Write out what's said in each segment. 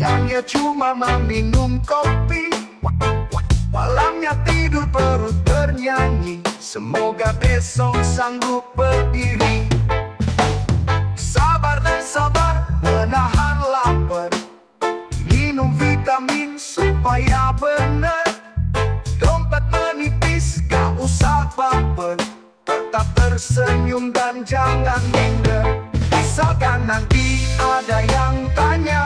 Siangnya cuma meminum kopi, malamnya tidur perut bernyanyi. Semoga besok sanggup berdiri. Sabar dan sabar menahan lapar, minum vitamin supaya bener. Dompet menipis gak usah baper, tetap tersenyum dan jangan minder. Misalkan nanti ada yang tanya,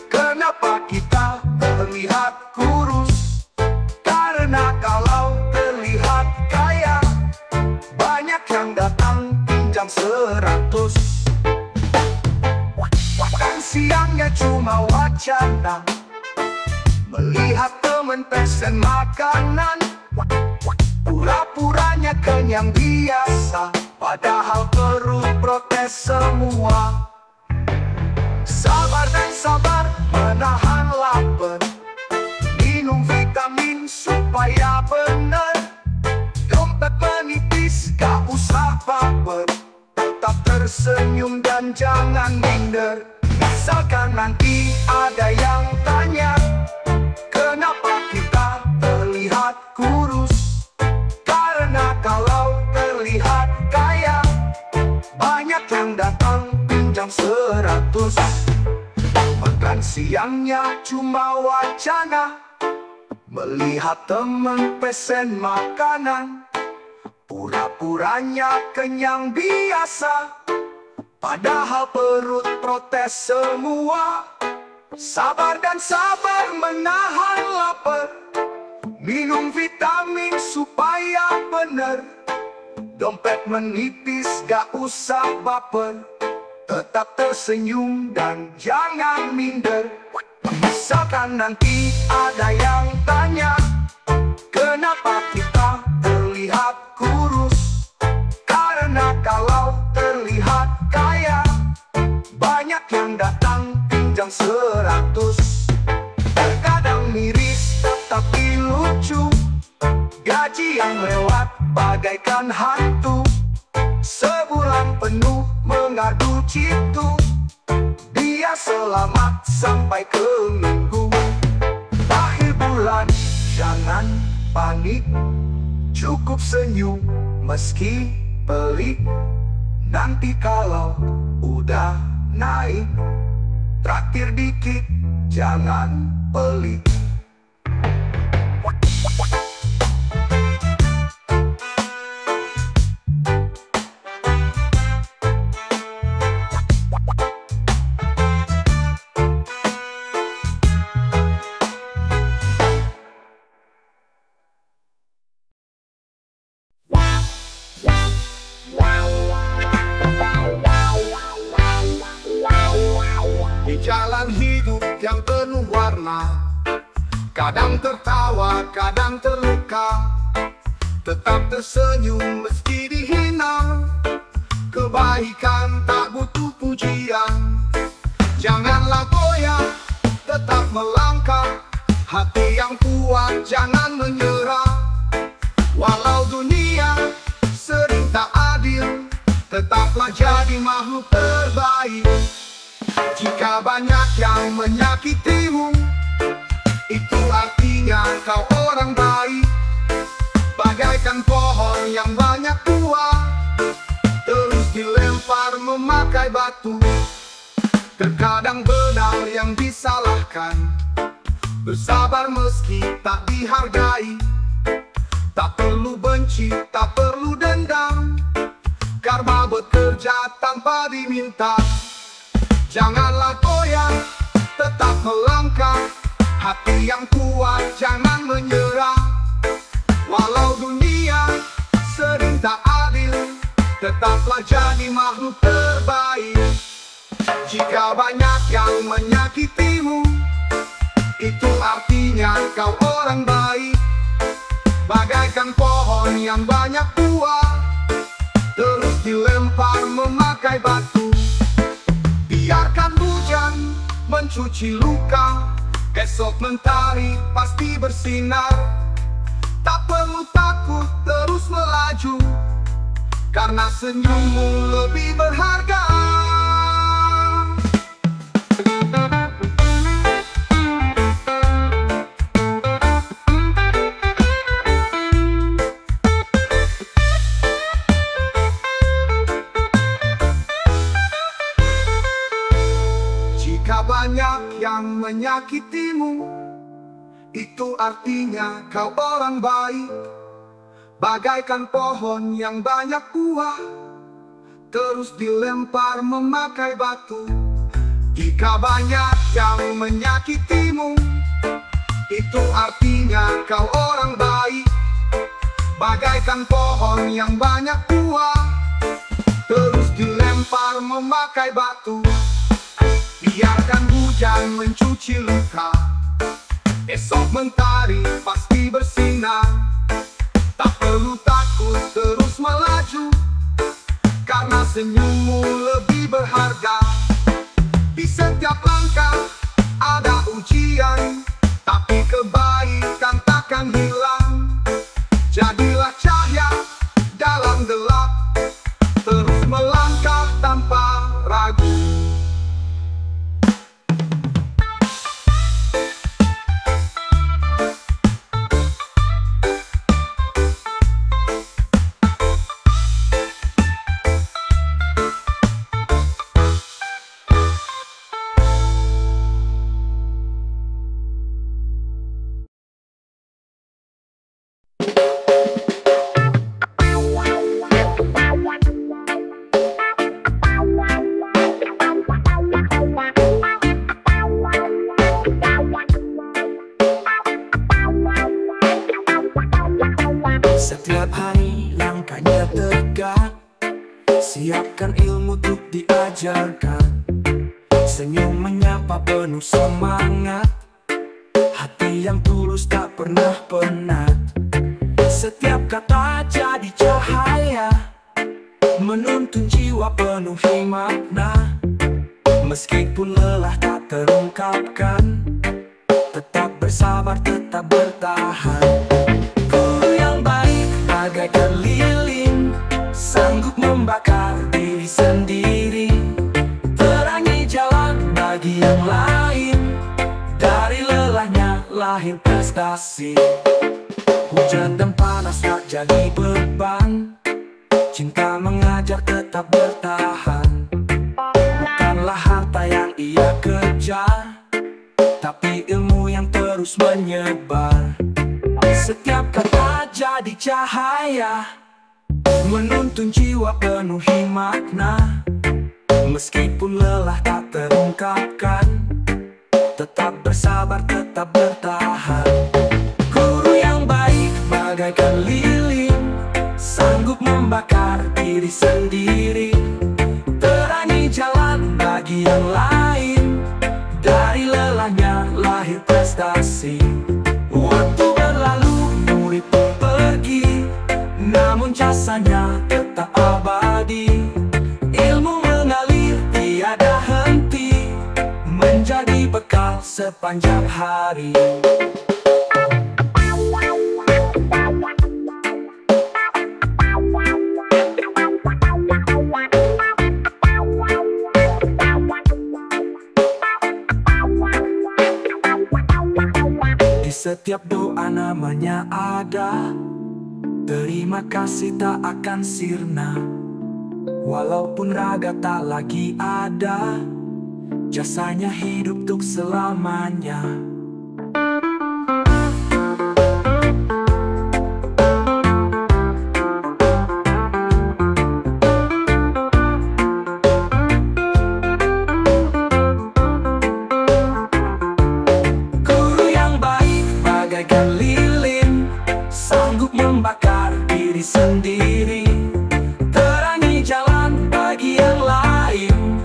kenapa kita terlihat kurus? Karena kalau terlihat kaya, banyak yang datang pinjam 100. Dan siangnya cuma wacana, melihat temen pesen makanan. Pura-puranya kenyang biasa, padahal perut protes semua. Sabar dan sabar menahan lapar, minum vitamin supaya bener. Dompet menipis gak usah baper, tetap tersenyum dan jangan minder. Misalkan nanti ada yang tanya, kenapa kita terlihat kurus? Karena kalau terlihat kaya, banyak yang datang pinjam 100. Makan siangnya cuma wacana, melihat temen pesen makanan. Pura-puranya kenyang biasa, padahal perut protes semua. Sabar dan sabar menahan lapar, minum vitamin supaya bener. Dompet menipis gak usah baper, tetap tersenyum dan jangan minder. Misalkan nanti ada yang tanya, kenapa kita terlihat kurus? Karena kalau terlihat kaya, banyak yang datang pinjam 100. Terkadang miris tetapi lucu, gaji yang lewat bagaikan hantu. Sebulan penuh mengadu citu, dia selamat sampai ke minggu. Akhir bulan jangan panik, cukup senyum meski pelik. Nanti kalau udah naik, traktir dikit jangan pelit. Di jalan hidup yang penuh warna, kadang tertawa, kadang terluka, tetap tersenyum meski dihina. Kebaikan tak butuh pujian, janganlah goyah, tetap melangkah. Hati yang kuat jangan menyerah. Walau dunia sering tak adil, tetaplah jadi makhluk terbaik. Jika banyak yang menyakitimu, itu artinya kau orang baik. Bagaikan pohon yang banyak buah, terus dilempar memakai batu. Terkadang benar yang disalahkan, bersabar meski tak dihargai. Tak perlu benci, tak perlu dendam, karma bekerja tanpa diminta. Janganlah goyah, tetap melangkah. Hati yang kuat jangan menyerah. Walau dunia sering tak adil, tetaplah jadi makhluk terbaik. Jika banyak yang menyakitimu, itu artinya kau orang baik. Bagaikan pohon yang banyak buah, terus dilempar memakai batu. Biarkan hujan mencuci luka, esok mentari pasti bersinar. Tak perlu takut, terus melaju, karena senyummu lebih berharga. yang menyakitimu, itu artinya kau orang baik. Bagaikan pohon yang banyak buah, terus dilempar memakai batu. Jika banyak yang menyakitimu, itu artinya kau orang baik. Bagaikan pohon yang banyak buah, terus dilempar memakai batu. Biarkan hujan mencuci luka, esok mentari pasti bersinar. Tak perlu takut, terus melaju, karena senyummu lebih berharga. Di setiap langkah ada ujian, tapi kebaikan takkan hilang. Jadilah cahaya dalam gelap, terus melangkah tanpa ragu. Setiap hari langkahnya tegak, siapkan ilmu untuk diajarkan. Senyum menyapa penuh semangat, hati yang tulus tak pernah penat. Setiap kata jadi cahaya, menuntun jiwa penuhi makna. Meskipun lelah tak terungkapkan, tetap bersabar, tetap bertahan. Bagaikan lilin, sanggup membakar diri sendiri. Terangi jalan bagi yang lain, dari lelahnya lahir prestasi. Hujan dan panas tak jadi beban, cinta mengajar tetap bertahan. Bukanlah harta yang ia kejar, tapi ilmu yang terus menyebar. Setiap kata jadi cahaya, menuntun jiwa penuhi makna. Meskipun lelah tak terungkapkan, tetap bersabar, tetap bertahan. Guru yang baik bagaikan lilin, sanggup membakar diri sendiri. Terangi jalan bagi yang lain, dari lelahnya lahir prestasi. Waktu berlalu, murid pun pergi, namun jasanya tetap abadi. Ilmu mengalir tiada henti, menjadi bekal sepanjang hari. Di setiap doa namanya ada, terima kasih tak akan sirna. Walaupun raga tak lagi ada, jasanya hidup untuk selamanya. Membakar diri sendiri, terangi jalan bagi yang lain,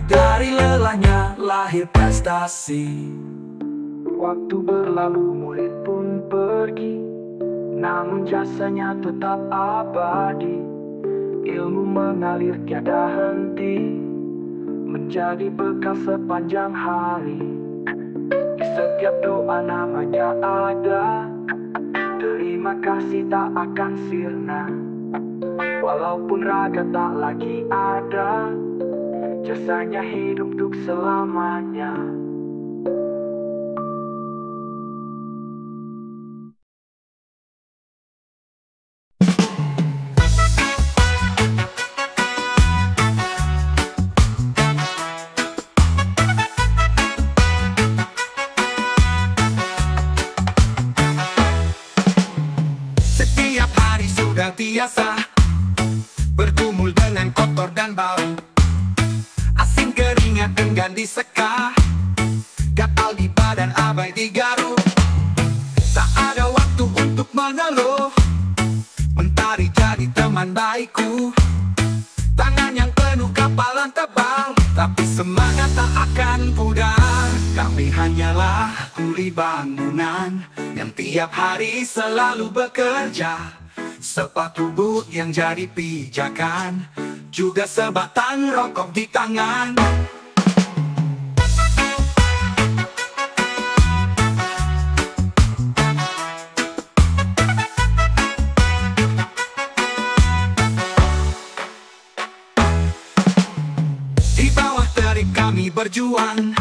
dari lelahnya lahir prestasi. Waktu berlalu, murid pun pergi, namun jasanya tetap abadi. Ilmu mengalir tiada henti, menjadi bekal sepanjang hari. Di setiap doa namanya ada, terima kasih tak akan sirna. Walaupun raga tak lagi ada, jasanya hidup untuk selamanya. kotor dan bau. Asin keringat enggan diseka, gatal di badan abai digaruk. Tak ada waktu untuk mengeluh, mentari jadi teman baikku. Tangan yang penuh kapalan tebal, tapi semangat tak akan pudar. Kami hanyalah kuli bangunan yang tiap hari selalu bekerja. Sepatu boot yang jadi pijakan, juga sebatang rokok di tangan. Di bawah terik kami berjuang,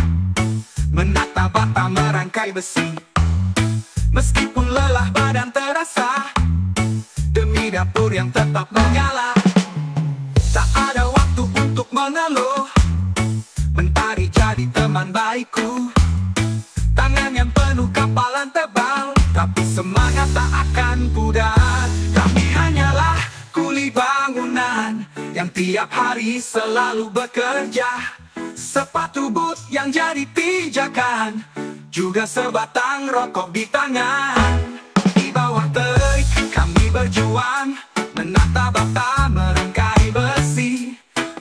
menata bata merangkai besi. Meskipun lelah badan terasa, demi dapur yang tetap menyala. Tak ada waktu untuk mengeluh, mentari jadi teman baikku. Tangan yang penuh kapalan tebal, tapi semangat tak akan pudar. Kami hanyalah kuli bangunan yang tiap hari selalu bekerja. Sepatu boot yang jadi pijakan, juga sebatang rokok di tangan. Di bawah terik kami berjuang, menata bata merangkai besi.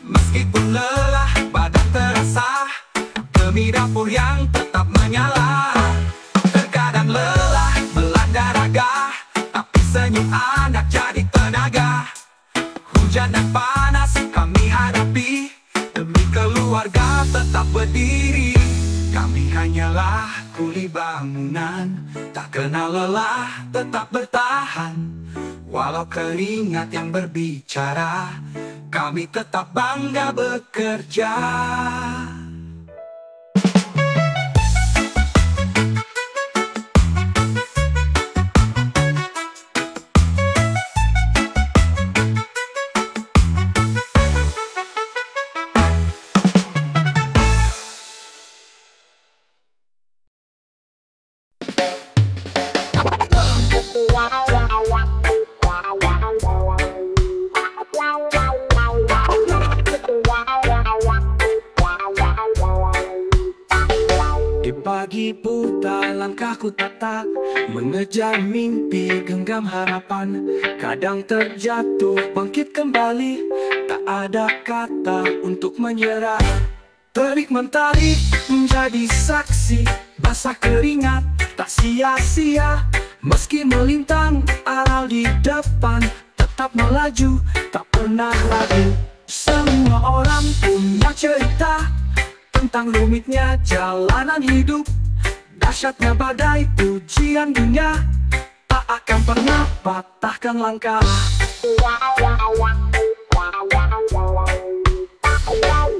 Meskipun lelah badan terasa, demi dapur yang tetap menyala. Terkadang lelah melanda raga, tapi senyum anak jadi tenaga. Hujan dan panas kami hadapi, demi keluarga tetap berdiri. Kami hanyalah kuli bangunan, tak kenal lelah, tetap bertahan. Walau keringat yang berbicara, kami tetap bangga bekerja. Di pagi buta langkahku tata, mengejar mimpi genggam harapan. Kadang terjatuh bangkit kembali, tak ada kata untuk menyerah. Terik mentari menjadi saksi, basah keringat tak sia-sia. Meski melintang aral di depan, tetap melaju, tak pernah ragu. Semua orang punya cerita tentang rumitnya jalanan hidup. Dahsyatnya badai ujian dunia, tak akan pernah patahkan langkah.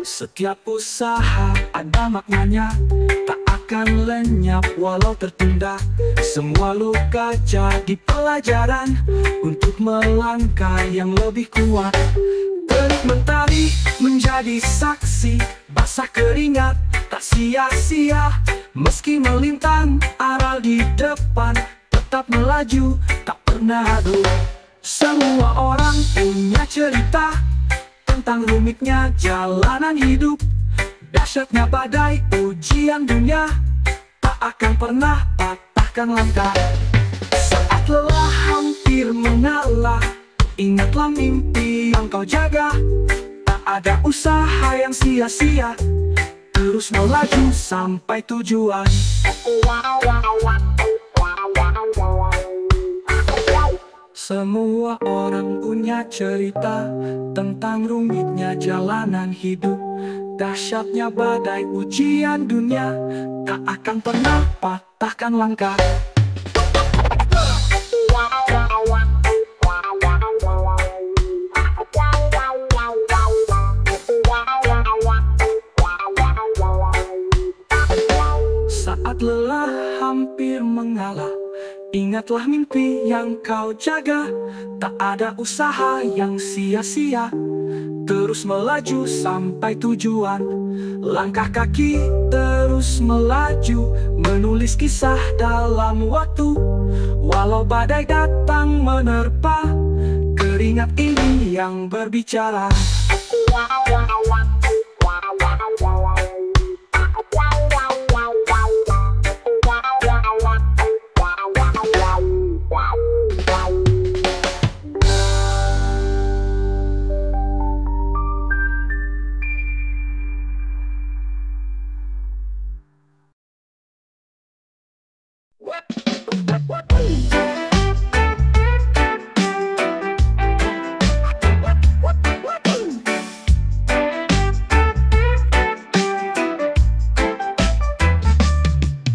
Setiap usaha ada maknanya, tak akan lenyap walau tertunda. Semua luka jadi pelajaran untuk melangkah yang lebih kuat. Terik mentari menjadi saksi, basah keringat tak sia-sia. Meski melintang aral di depan, tetap melaju, tak pernah ragu. Semua orang punya cerita tentang rumitnya jalanan hidup. Dahsyatnya badai ujian dunia, tak akan pernah patahkan langkah. Saat lelah hampir mengalah, ingatlah mimpi yang kau jaga. Tak ada usaha yang sia-sia, terus melaju sampai tujuan. Semua orang punya cerita tentang rumitnya jalanan hidup. Dahsyatnya badai ujian dunia, tak akan pernah patahkan langkah. Saat lelah hampir mengalah, ingatlah mimpi yang kau jaga. Tak ada usaha yang sia-sia, terus melaju sampai tujuan. Langkah kaki terus melaju, menulis kisah dalam waktu. Walau badai datang menerpa, keringat ini yang berbicara.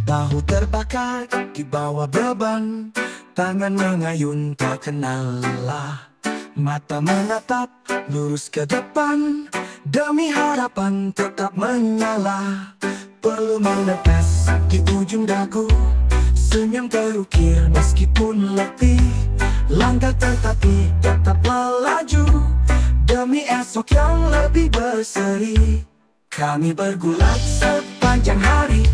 Bahu terbakar di bawah beban, tangan mengayun tak kenal lelah. Mata menatap lurus ke depan, demi harapan tetap menyala. Perlu menetes di ujung dagu, senyum terukir meskipun letih. Langkah tertatih tetap melaju, demi esok yang lebih berseri. Kami bergulat sepanjang hari,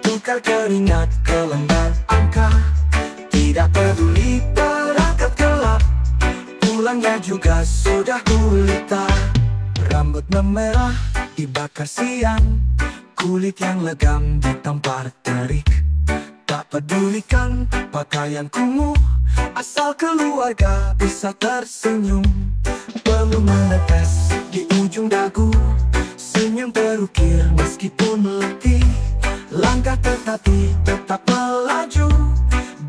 tukar keringat ke lembar angka. Tidak peduli perangkat gelap, pulangnya juga sudah gulita. Rambut memerah dibakar siang, kulit yang legam ditampar terik. Tak pedulikan pakaian kumuh, asal keluarga bisa tersenyum. Perlu menetes di ujung dagu, senyum terukir meskipun letih. Langkah tertatih tetap melaju,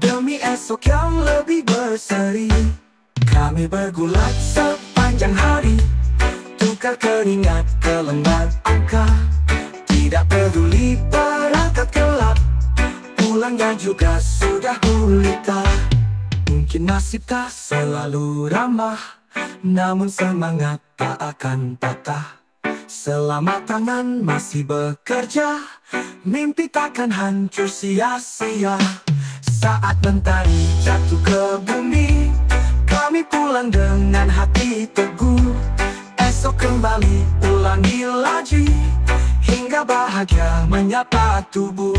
demi esok yang lebih berseri. Kami bergulat sepanjang hari, tukar keringat ke lembar angka. Tidak peduli perangkat gelap, pulangnya juga sudah gulita. Mungkin nasib tak selalu ramah, namun semangat tak akan patah. Selama tangan masih bekerja, mimpi takkan hancur sia-sia. Saat mentari jatuh ke bumi, kami pulang dengan hati teguh. Esok kembali ulangi lagi, hingga bahagia menyapa tubuh.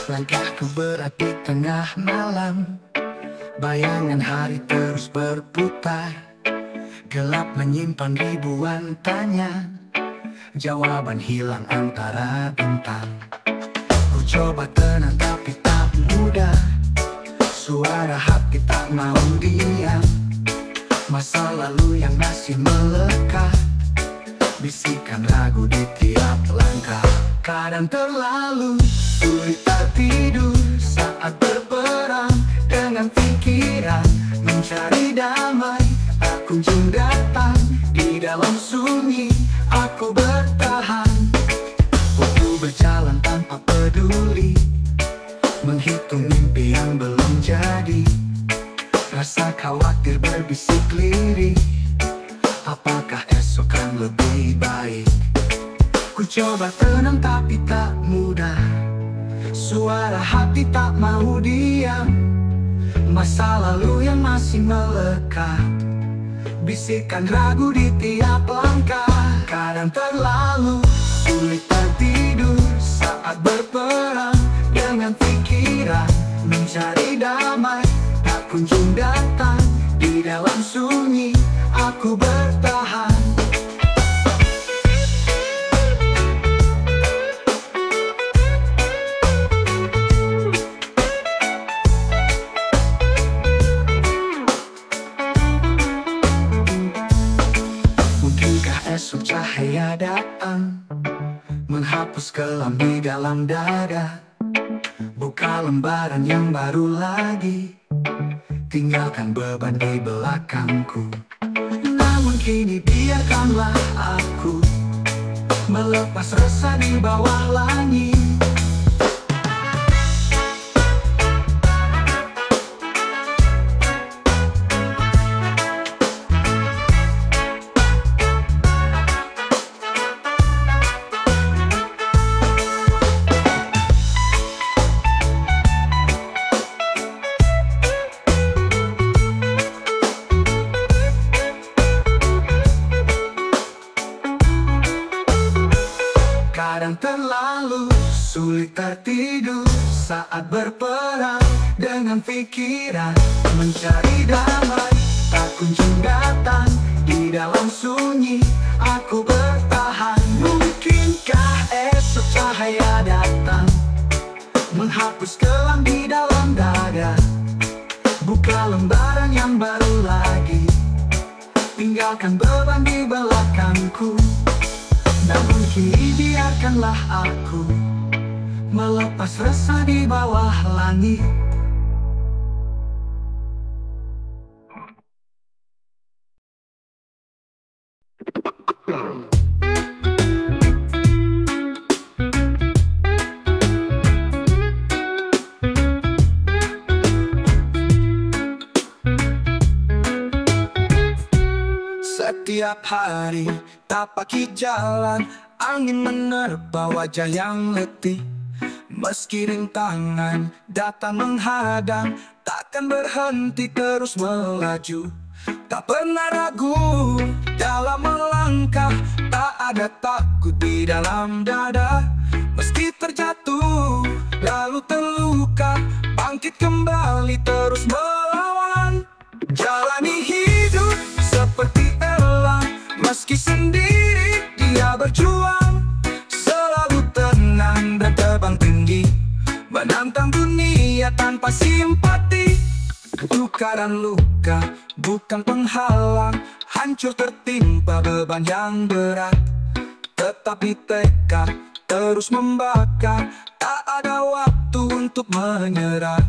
Langkahku berat di tengah malam, bayangan hari terus berputar. Gelap menyimpan ribuan tanya, jawaban hilang antara bintang. Ku coba tenang tapi tak mudah, suara hati tak mau diam. Masa lalu yang masih melekat, bisikan ragu di tiap langkah. Kadang terlalu sulit tertidur saat berperang dengan pikiran. Mencari damai tak kunjung datang, di dalam sunyi aku bertahan. Waktu berjalan tanpa peduli, menghitung mimpi yang belum jadi. Rasa khawatir berbisik lirik, apakah esok kan lebih baik? Ku coba tenang tapi tak mudah, suara hati tak mau diam. Masa lalu yang masih melekat, bisikan ragu di tiap langkah. Kadang terlalu sulit tertidur saat berperang dengan pikiran. Mencari damai tak kunjung datang, di dalam sunyi aku bertahan. Esok cahaya datang, menghapus kelam di dalam dada. Buka lembaran yang baru lagi, tinggalkan beban di belakangku. Namun kini biarkanlah aku melepas resah di bawah langit. Kadang terlalu sulit tertidur saat berperang dengan pikiran, mencari damai tak kunjung datang. Di dalam sunyi aku bertahan. Mungkinkah esok cahaya datang, menghapus kelam di dalam dada. Buka lembaran yang baru lagi, tinggalkan beban di belakangku. Namun kini biarkanlah aku melepas resah di bawah langit. Setiap hari tapaki jalan, angin menerpa wajah yang letih. Meski rintangan datang menghadang, takkan berhenti terus melaju. Tak pernah ragu dalam melangkah, tak ada takut di dalam dada. Meski terjatuh lalu terluka, bangkit kembali terus melawan. Jalani hidup seperti elang, meski sendiri dia berjuang. Selalu tenang dan terbang tinggi, menantang dunia tanpa simpati. Luka dan luka bukan penghalang, hancur tertimpa beban yang berat. Tetapi tekad terus membakar, tak ada waktu untuk menyerah.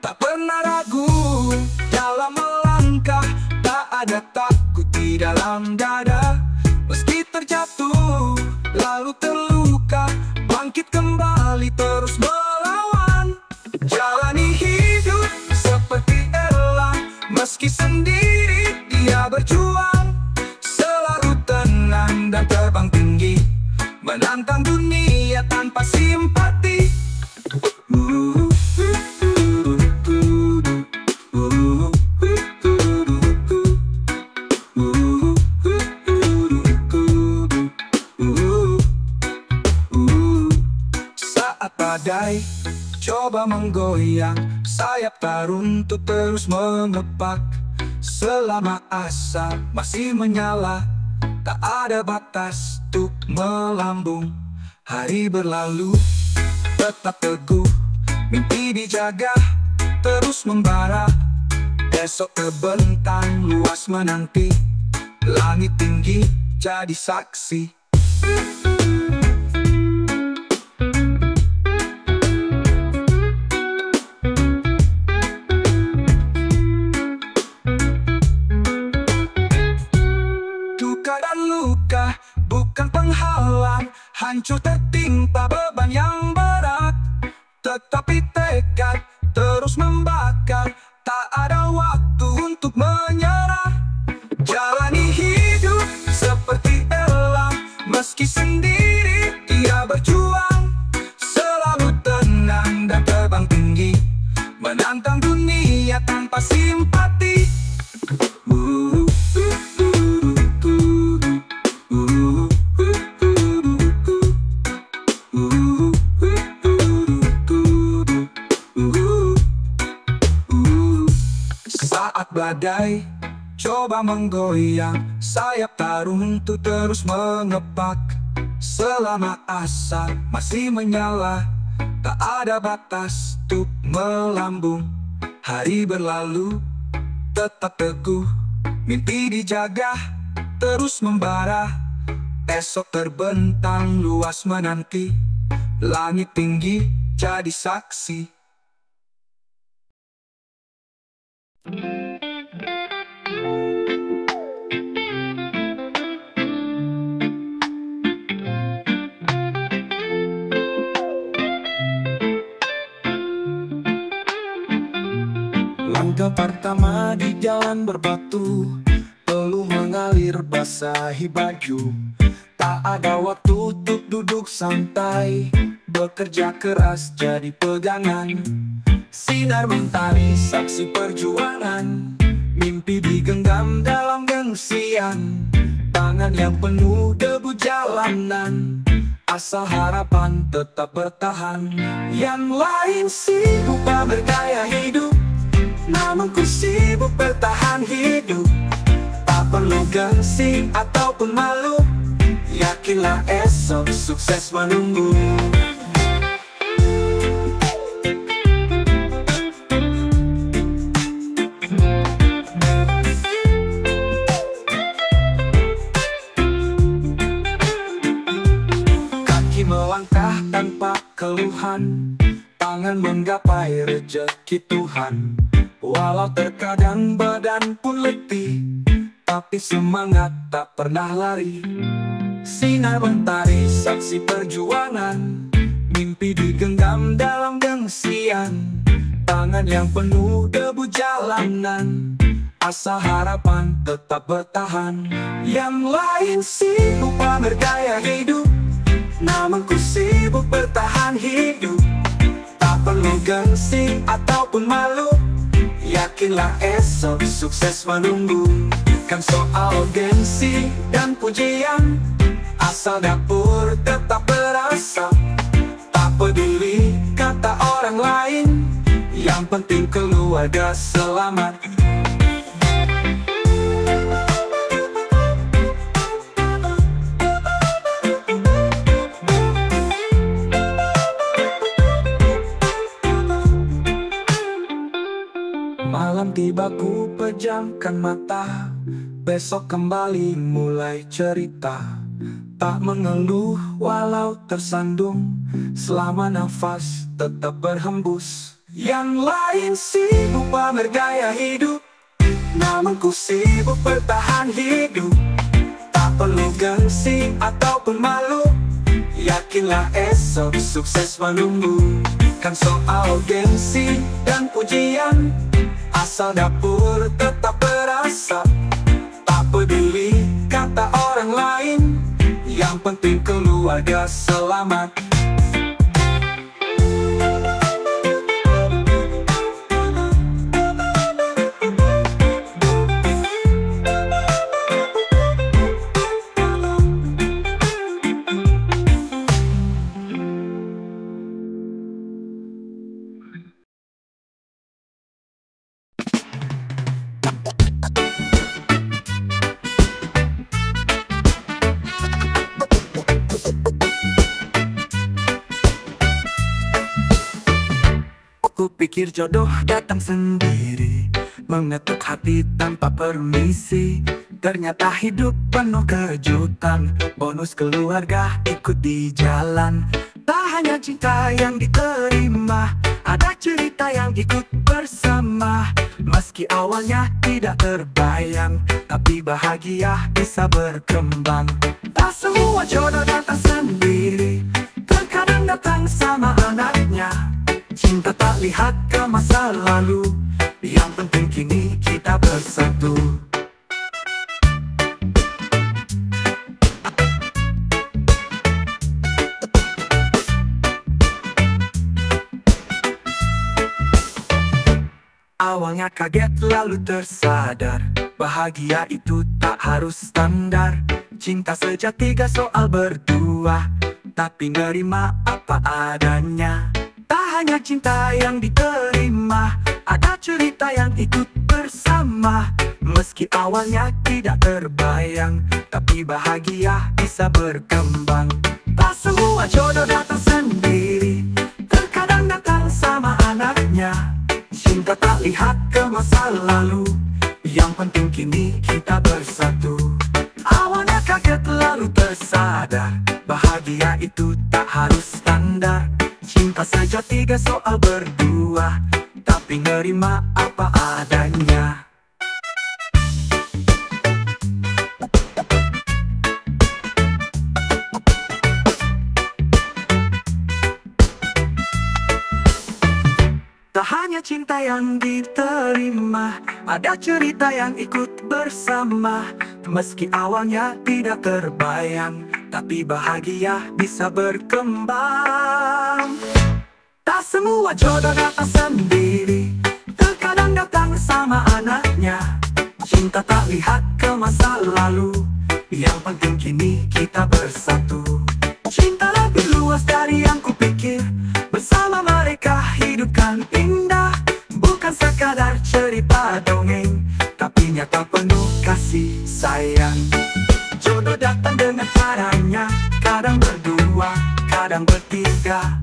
Tak pernah ragu dalam melangkah, tak ada takut di dalam dada. Meski terjatuh lalu terluka, bangkit kembali terus melawan. Jalani hidup seperti elang, meski sendiri dia berjuang. Selalu tenang dan terbang tinggi, menantang dunia tanpa simpati. Saat badai coba menggoyang, sayap tak runtuh terus mengepak. Selama asap masih menyala, tak ada batas untuk melambung. Hari berlalu, tetap teguh, mimpi dijaga, terus membara. Esok terbentang luas menanti, langit tinggi jadi saksi. Duka dan luka bukan penghalang, hancur tertimpa beban yang berat. Tetapi tekad terus membakar, tak ada waktu untuk menyerah. Jalani hidup seperti elang, meski sendiri dia berjuang. Selalu tenang dan terbang tinggi, menantang dunia tanpa simpati. Saat badai coba menggoyang, sayap tak runtuh terus mengepak. Selama asap masih menyala, tak ada batas untuk melambung. Hari berlalu, tetap teguh, mimpi dijaga, terus membara. esok terbentang luas menanti, langit tinggi jadi saksi. Langkah pertama di jalan berbatu, peluh mengalir basahi baju. Tak ada waktu untuk duduk santai, bekerja keras jadi pegangan. Sinar mentari saksi perjuangan, mimpi digenggam dalam gengsian. Tangan yang penuh debu jalanan, asal harapan tetap bertahan. Yang lain sibuk bergaya hidup, namun ku sibuk bertahan hidup. Tak perlu gengsi ataupun malu, yakinlah esok sukses menunggu. Kaki melangkah tanpa keluhan, tangan menggapai rezeki Tuhan. Walau terkadang badan pun letih, tapi semangat tak pernah lari. Sinar mentari saksi perjuangan, mimpi digenggam dalam gengsian. Tangan yang penuh debu jalanan, asal harapan tetap bertahan. Yang lain sibuk pamer gaya hidup, namun ku sibuk bertahan hidup. Tak perlu gengsi ataupun malu, yakinlah esok sukses menunggu. Kan soal gengsi dan pujian, asal dapur tetap berasap. Tak peduli kata orang lain, yang penting keluarga selamat. Malam tiba ku pejamkan mata, besok kembali mulai cerita. Tak mengeluh walau tersandung, selama nafas tetap berhembus. Yang lain sibuk pamer gaya hidup, namun ku sibuk bertahan hidup. Tak perlu gengsi ataupun malu, yakinlah esok sukses menunggu. Kan soal gengsi dan pujian, asal dapur tetap berasap. Tak peduli kata orang lain, yang penting keluarga selamat. Ku pikir jodoh datang sendiri, mengetuk hati tanpa permisi. Ternyata hidup penuh kejutan, bonus keluarga ikut di jalan. Tak hanya cinta yang diterima, ada cerita yang ikut bersama. Meski awalnya tidak terbayang, tapi bahagia bisa berkembang. Tak semua jodoh datang sendiri, terkadang datang sama anaknya. Cinta tak lihat ke masa lalu, yang penting kini kita bersatu. Awalnya kaget lalu tersadar, bahagia itu tak harus standar. Cinta sejati gak soal berdua, tapi nerima apa adanya. Tak hanya cinta yang diterima, ada cerita yang ikut bersama. Meski awalnya tidak terbayang, tapi bahagia bisa berkembang. Tak semua jodoh datang sendiri, terkadang datang sama anaknya. Cinta tak lihat ke masa lalu, yang penting kini kita bersatu. Awalnya kaget lalu tersadar, standar. Cinta sejati gak soal berdua, tapi nerima apa adanya. Tak hanya cinta yang diterima, ada cerita yang ikut bersama. Meski awalnya tidak terbayang, tapi bahagia bisa berkembang. Tak semua jodoh datang sendiri, terkadang datang sama anaknya. Cinta tak lihat ke masa lalu, yang penting kini kita bersatu. Cinta lebih luas dari yang kupikir, bersama mereka hidupkan indah. Bukan sekadar cerita dongeng, tapi nyata penuh kasih sayang. Jodoh datang dengan caranya, kadang berdua, kadang bertiga.